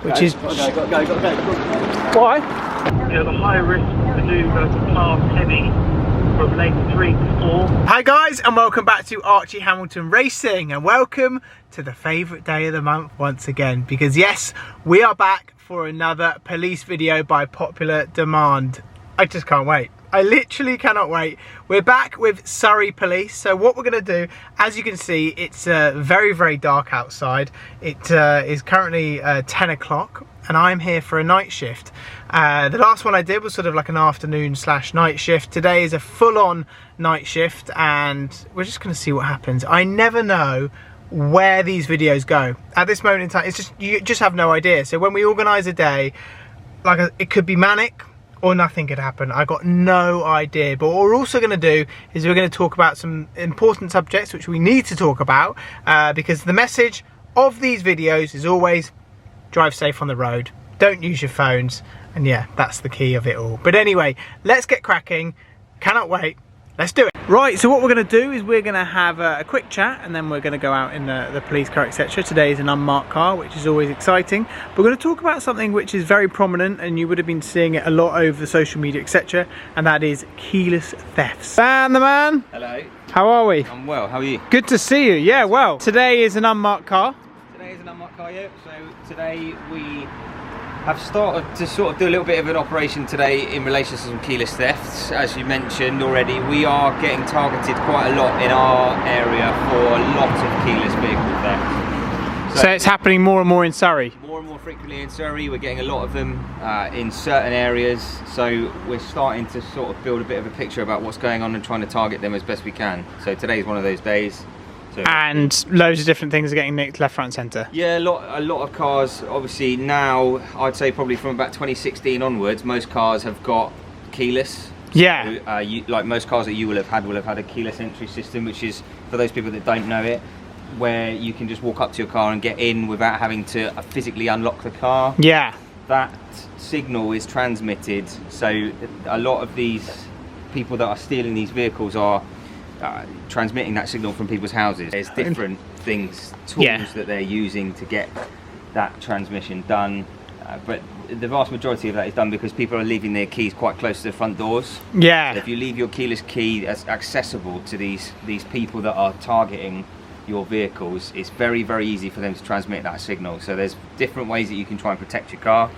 Which is... Go. Why? There's a high risk manoeuvre to pass heavy from lane 3 to 4. Hi guys, and welcome back to Archie Hamilton Racing, and welcome to the favourite day of the month once again, because yes, we are back for another police video by popular demand. I just can't wait. I literally cannot wait. We're back with Surrey Police. So what we're going to do, as you can see, it's very, very dark outside. It is currently 10 o'clock and I'm here for a night shift. The last one I did was sort of like an afternoon / night shift. Today is a full-on night shift and we're just going to see what happens. I never know where these videos go. At this moment in time, it's just, you just have no idea. So when we organise a day, like it could be manic, or nothing could happen. I got no idea. But what we're also going to do is we're going to talk about some important subjects which we need to talk about because the message of these videos is always drive safe on the road, don't use your phones, and yeah, that's the key of it all. But anyway, let's get cracking. Cannot wait. Let's do it. Right, so what we're going to do is we're going to have a quick chat and then we're going to go out in the police car, etc. Today is an unmarked car, which is always exciting. But we're going to talk about something which is very prominent and you would have been seeing it a lot over the social media, etc. And that is keyless thefts. Dan the man. Hello. How are we? I'm well, how are you? Good to see you. Yeah, well, today is an unmarked car. Today is an unmarked car, yeah. So today we have started to sort of do a little bit of an operation today in relation to some keyless thefts. As you mentioned already, we are getting targeted quite a lot in our area for a lot of keyless vehicle theft. So it's happening more and more in Surrey? More and more frequently in Surrey. We're getting a lot of them in certain areas. So we're starting to sort of build a bit of a picture about what's going on and trying to target them as best we can. So today's one of those days. So, and loads of different things are getting nicked left, front and centre. Yeah, a lot of cars, obviously now, I'd say probably from about 2016 onwards, most cars have got keyless. Yeah. So, like most cars that you will have had a keyless entry system, which is, for those people that don't know it, where you can just walk up to your car and get in without having to physically unlock the car. Yeah. That signal is transmitted, so a lot of these people that are stealing these vehicles are transmitting that signal from people's houses. There's different things, tools that they're using to get that transmission done, but the vast majority of that is done because people are leaving their keys quite close to the front doors. Yeah. So if you leave your keyless key as accessible to these people that are targeting your vehicles, it's very, very easy for them to transmit that signal. So there's different ways that you can try and protect your car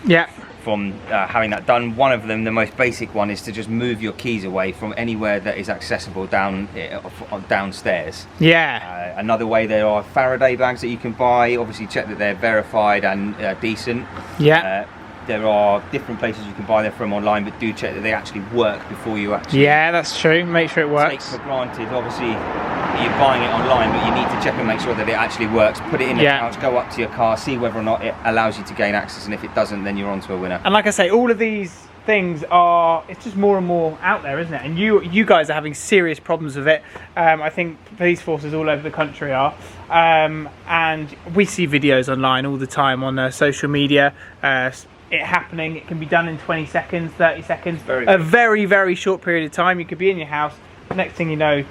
from having that done. One of them, the most basic one, is to just move your keys away from anywhere that is accessible downstairs. Yeah. Another way, there are Faraday bags that you can buy. Obviously check that they're verified and decent. Yeah. There are different places you can buy them from online, but do check that they actually work before you actually... Yeah, that's true. Make sure it works. Take for granted, obviously, you're buying it online, but you need to check and make sure that it actually works. Put it in the pouch, go up to your car, see whether or not it allows you to gain access, and if it doesn't, then you're on to a winner. And like I say, all of these things are, it's just more and more out there, isn't it? And you guys are having serious problems with it. I think police forces all over the country are. And we see videos online all the time on social media. It happening, it can be done in 20 seconds, 30 seconds, a very, very short period of time. You could be in your house, next thing you know,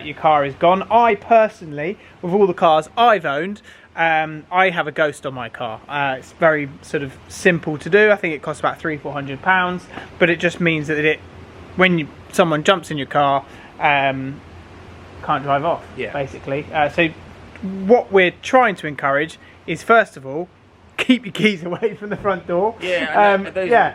your car is gone. I personally, with all the cars I've owned, I have a ghost on my car. It's very sort of simple to do. I think it costs about £300–400, but it just means that when someone jumps in your car, can't drive off, basically. So what we're trying to encourage is, first of all, keep your keys away from the front door. Yeah,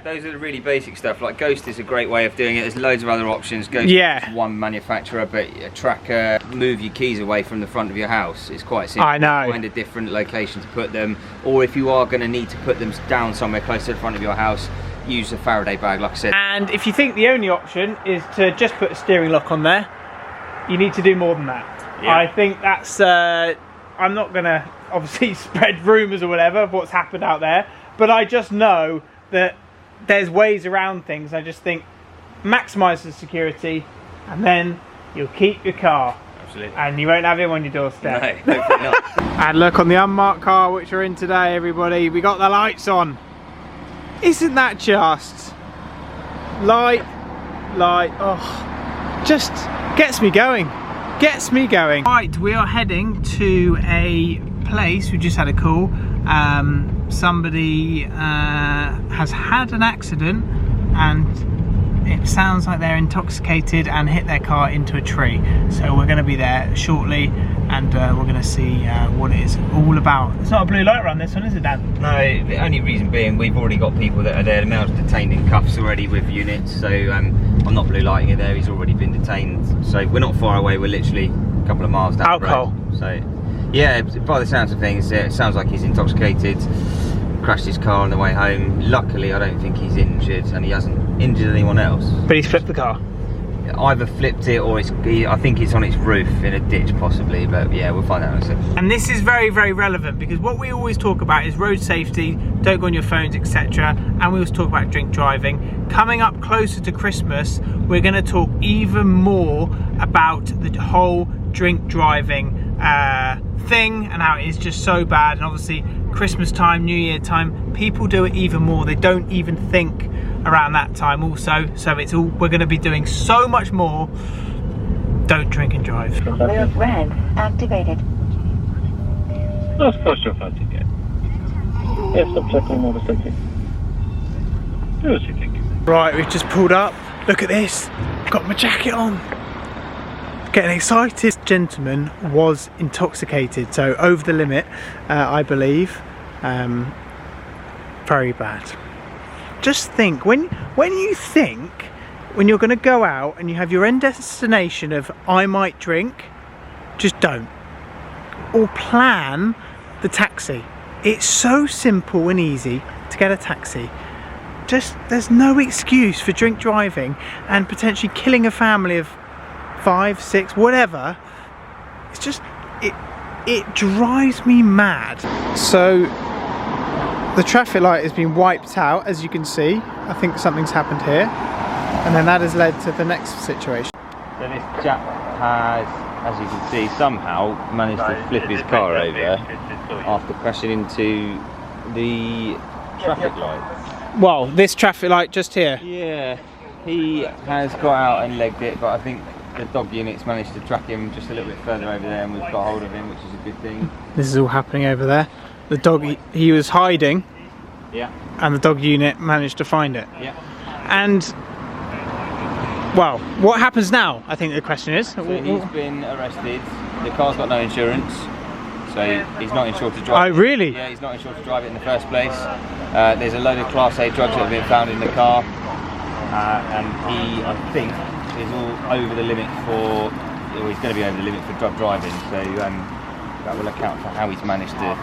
those are the really basic stuff. Like Ghost is a great way of doing it. There's loads of other options. Ghost is one manufacturer, but a tracker, move your keys away from the front of your house. It's quite simple. I know. Find a different location to put them, or if you are going to need to put them down somewhere close to the front of your house, use a Faraday bag, like I said. And if you think the only option is to just put a steering lock on there, you need to do more than that. Yeah. I think that's... I'm not going to obviously spread rumours or whatever of what's happened out there, but I just know that there's ways around things. I just think maximise the security and then you'll keep your car. Absolutely. And you won't have him on your doorstep. No, hopefully not. And look, on the unmarked car which we're in today, everybody, we got the lights on. Isn't that just light, oh, just gets me going. Right, we are heading to a place. We just had a call. somebody has had an accident and it sounds like they're intoxicated and hit their car into a tree. So we're going to be there shortly and we're going to see what it is all about. It's not a blue light run, this one, is it, Dan? No, the only reason being we've already got people that are there. The male's detained in cuffs already with units, so I'm not blue lighting it there. He's already been detained. So we're not far away. We're literally a couple of miles down Alcohol. the road. So yeah, by the sounds of things, it sounds like he's intoxicated. Crashed his car on the way home. Luckily, I don't think he's injured, and he hasn't injured anyone else. But he's flipped the car. Either flipped it, or I think it's on its roof in a ditch, possibly. But yeah, we'll find out in a second. And this is very, very relevant because what we always talk about is road safety, don't go on your phones, etc. And we always talk about drink driving. Coming up closer to Christmas, we're going to talk even more about the whole drink driving thing and how it is just so bad. And obviously Christmas time, New Year time, people do it even more. They don't even think around that time also. So it's all, we're going to be doing so much more. Don't drink and drive. Red activated. That's first of all, ticket. Yes, stop checking all the ticket. Thank you. Right, we've just pulled up. Look at this. Got my jacket on. Getting excited. This gentleman was intoxicated, so over the limit, I believe. Very bad. Just think, when you're going to go out and you have your end destination of I might drink, just don't. Or plan the taxi. It's so simple and easy to get a taxi. Just, there's no excuse for drink driving and potentially killing a family of 5, 6, whatever. It's just, it drives me mad. So the traffic light has been wiped out, as you can see. I think something's happened here, and then that has led to the next situation. So this chap has, as you can see, somehow managed to flip his car over after crashing into the traffic light. Well, this traffic light just here. Yeah, he has got out and legged it, but I think the dog units managed to track him just a little bit further over there, and we've got hold of him, which is a good thing. This is all happening over there. The dog, he was hiding. Yeah. And the dog unit managed to find it. Yeah. And, well, what happens now, I think the question is. So he's been arrested. The car's got no insurance, so he's not insured to drive. Oh, really? Yeah, he's not insured to drive it in the first place. There's a load of Class A drugs that have been found in the car, and he, I think, is all over the limit for, or he's going to be over the limit for drug driving, so that will account for how he's managed to.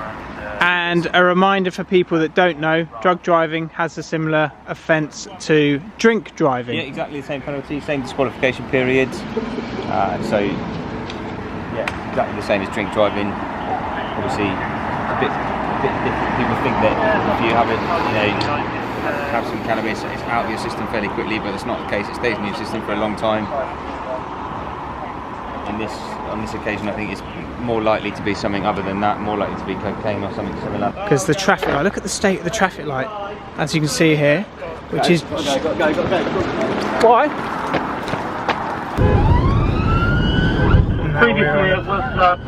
And a reminder for people that don't know, drug driving has a similar offence to drink driving. Yeah, exactly the same penalty, same disqualification period. So, yeah, exactly the same as drink driving. Obviously, a bit different. People think that if you have some cannabis, it's out of your system fairly quickly, but that's not the case. It stays in your system for a long time. On this occasion, I think it's more likely to be something other than that, more likely to be cocaine or something similar. Because the traffic light, look at the state of the traffic light, as you can see here, which is... Go. Why? Previously it was...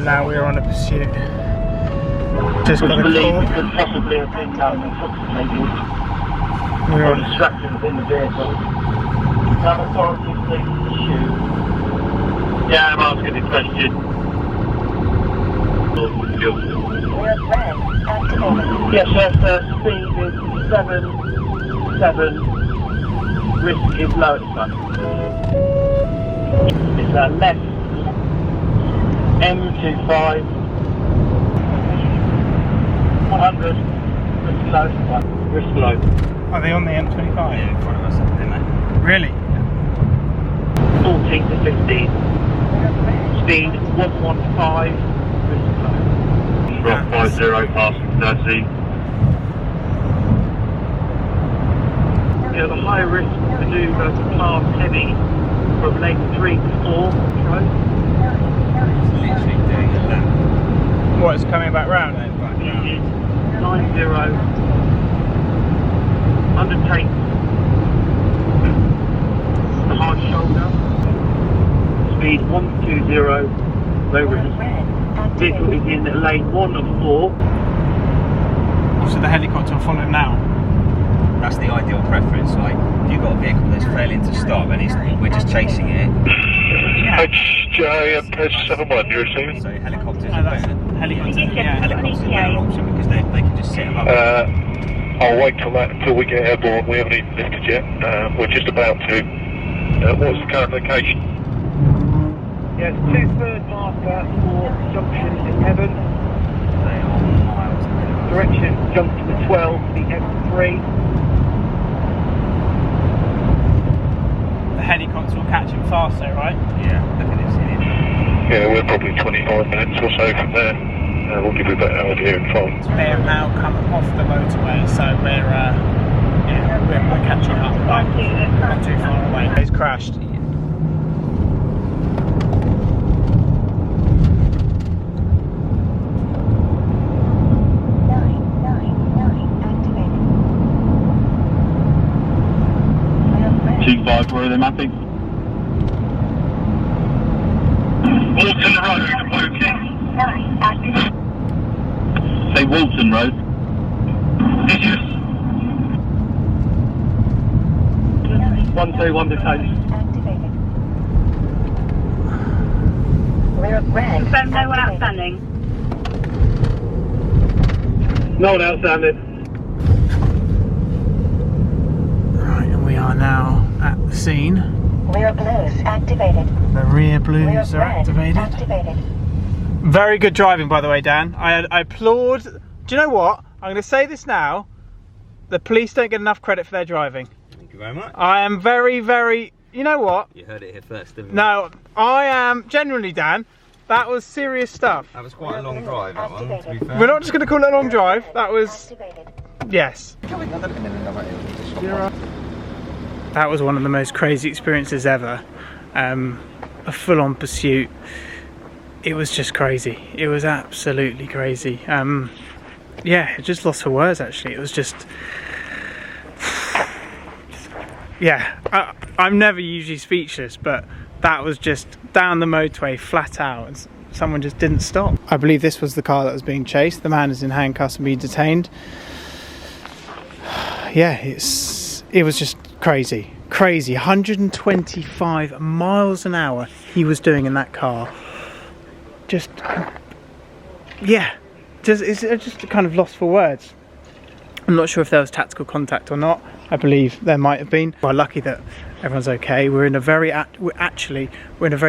Now we're on a pursuit. Just got a believed call. could possibly have been intoxicated We're or on. distracted within the vehicle. Have authorities please issue? Yeah, I'm asking the question. Yes, sir, speed is 7, risk is low at the front. It's a left M25, 100, risk low at the front. Risk low. Are they on the M25? Yeah, in front of us, I think. Really? 14 to 15. Speed 115, risk low. Rock 50 passing 30. Yeah, the high risk manoeuvre to class heavy from lane 3 to 4. It's literally doing a lap. What, it's coming back round? Speed is 90, undertakes the hard shoulder. Speed 120, low risk. Vehicle is in lane 1 of 4. close to the helicopter and follow him now. That's the ideal preference. Like, if you've got a vehicle that's failing to stop and we're just chasing it. HJ71, you're receiving? So helicopters Oh, are that's better. helicopter, yeah. Helicopters are a better option because they can just sit above. I'll wait till that until we get airborne. We haven't even lifted yet. We're just about to. What's the current location? Yes, 2/3 marker for junction 11. They are miles ahead. Direction junction 12, the M3. The helicopter will catch him faster, right? Yeah, look at this here. Yeah, we're probably 25 minutes or so from there. We'll give you a better idea in time. They have now come off the motorway, so we're catching up, but not too far away. It's crashed. 25, where are they mapping? Walton Road, okay. Say Walton Road. Yes. 121 to coast. Activated. Rear of red. Confirm no one outstanding. No one outstanding. Right, and we are now at the scene. Rear blues activated. The rear Rear blues are red activated. activated. Very good driving, by the way, Dan. I applaud. Do you know what? I'm going to say this now. The police don't get enough credit for their driving. Thank you very much. I am very, very. You know what? You heard it here first, didn't you? No, I am genuinely, Dan. That was serious stuff. That was quite a long drive, that one, to be fair. We're not just going to call it a long drive. That was, Activated. yes. That was one of the most crazy experiences ever. A full-on pursuit. It was just crazy. It was absolutely crazy. Yeah, I just lost for words, actually. It was just... Yeah, I'm never usually speechless, but that was just down the motorway, flat out, and someone just didn't stop. I believe this was the car that was being chased. The man is in handcuffs and being detained. Yeah, it was just crazy. 125 miles an hour he was doing in that car. It's just kind of lost for words. I'm not sure if there was tactical contact or not. I believe there might have been. We're lucky that everyone's okay. We're in a very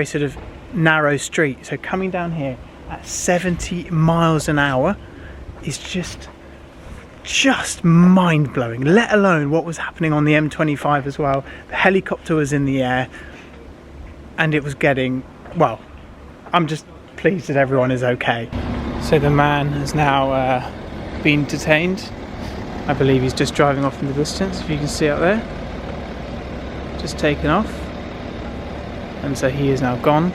sort of narrow street. So coming down here at 70 miles an hour is just mind-blowing, let alone what was happening on the M25 as well. The helicopter was in the air and it was getting, well, I'm just pleased that everyone is okay. So the man has now been detained. I believe he's just driving off in the distance, if you can see up there. Just taken off. And so he is now gone.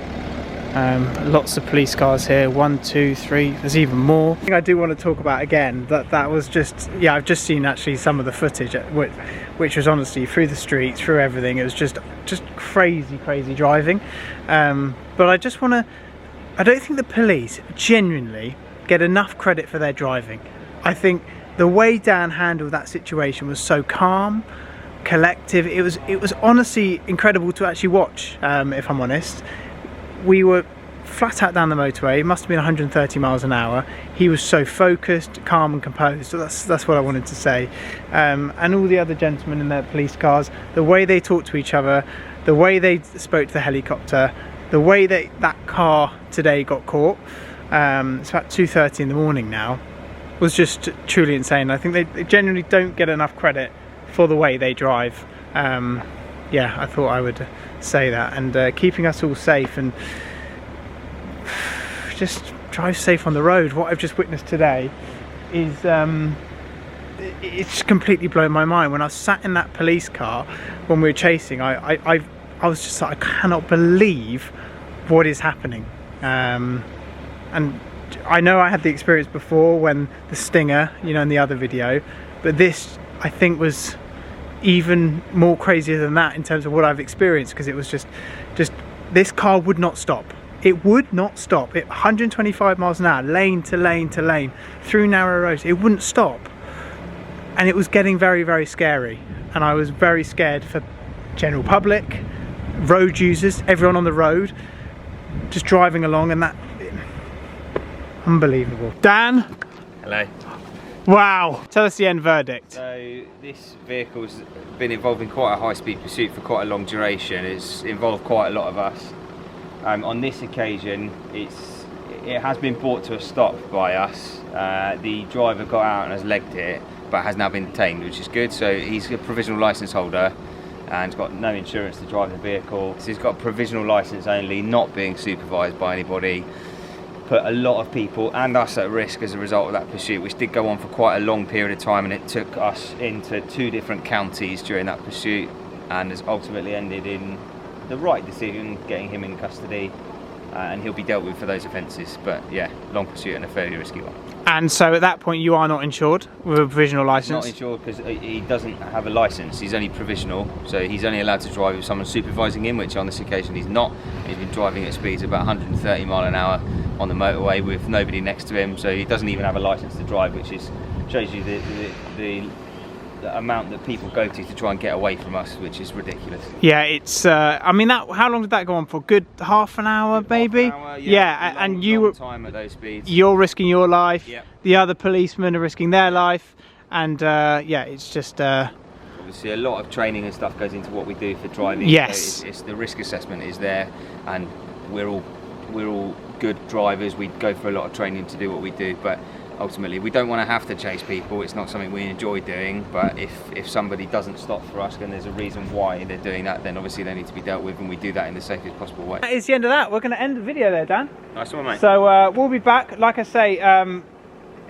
Lots of police cars here, 1, 2, 3, there's even more. I think I do want to talk about again that was just, yeah, I've just seen actually some of the footage, which was honestly through the streets, through everything. It was just crazy driving. But I just want to, I don't think the police genuinely get enough credit for their driving. I think the way Dan handled that situation was so calm, collective. It was honestly incredible to actually watch, if I'm honest. We were flat out down the motorway. It must have been 130 miles an hour. He was so focused, calm and composed. So that's what I wanted to say. And all the other gentlemen in their police cars, the way they talked to each other, the way they spoke to the helicopter, the way that car today got caught, it's about 2:30 in the morning now, was just truly insane. I think they genuinely don't get enough credit for the way they drive. Yeah, I thought I would say that, and keeping us all safe and just drive safe on the road. What I've just witnessed today is it's completely blown my mind. When I sat in that police car when we were chasing, I was just like, I cannot believe what is happening. And I know I had the experience before when the Stinger, you know, in the other video, but this I think was even more crazier than that in terms of what I've experienced, because it was just this car would not stop. It would not stop. 125 miles an hour, lane to lane to lane, through narrow roads. It wouldn't stop. and it was getting very, very scary, and I was very scared for general public, road users, everyone on the road, just driving along, and that, unbelievable. Dan? Hello. Wow. Tell us the end verdict. So this vehicle's been involved in quite a high-speed pursuit for quite a long duration. It's involved quite a lot of us. On this occasion, it has been brought to a stop by us. The driver got out and has legged it, but has now been detained, which is good. So he's a provisional licence holder and got no insurance to drive the vehicle. So he's got a provisional licence only, not being supervised by anybody. Put a lot of people and us at risk as a result of that pursuit, which did go on for quite a long period of time, and it took us into 2 different counties during that pursuit, and has ultimately ended in the right decision, getting him in custody, and he'll be dealt with for those offences. But yeah, long pursuit and a fairly risky one. And so at that point you are not insured with a provisional licence? Not insured because he doesn't have a licence, he's only provisional, so he's only allowed to drive with someone supervising him, which on this occasion he's not. He's been driving at speeds of about 130 mile an hour on the motorway with nobody next to him, so he doesn't even have a licence to drive, which shows you the amount that people go to try and get away from us, which is ridiculous. Yeah, it's I mean, how long did that go on for? Good half an hour, maybe? Half an hour, yeah. Long, and you long were time at those speeds. You're risking your life. Yep. The other policemen are risking their life, and yeah, it's just obviously a lot of training and stuff goes into what we do for driving. Yes. So it's the risk assessment is there, and we're all good drivers. We go for a lot of training to do what we do, but ultimately we don't want to have to chase people. It's not something we enjoy doing, but if somebody doesn't stop for us and there's a reason why they're doing that, then obviously they need to be dealt with, and we do that in the safest possible way. that is the end of that. We're going to end the video there, Dan. Nice one, mate. So we'll be back. Like I say, an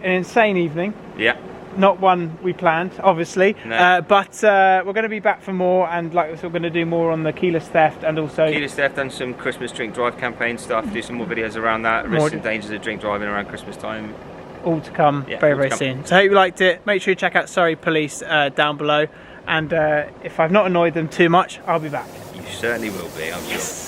insane evening. Yeah. Not one we planned, obviously, No. but we're going to be back for more, and like we're going to do more on the keyless theft, and also Keyless theft, done some Christmas drink drive campaign stuff, do some more videos around that, risks and dangers of drink driving around Christmas time. all to come very, very soon. So I hope you liked it. Make sure you check out Surrey Police down below, and if I've not annoyed them too much, I'll be back. You certainly will be, I'm sure.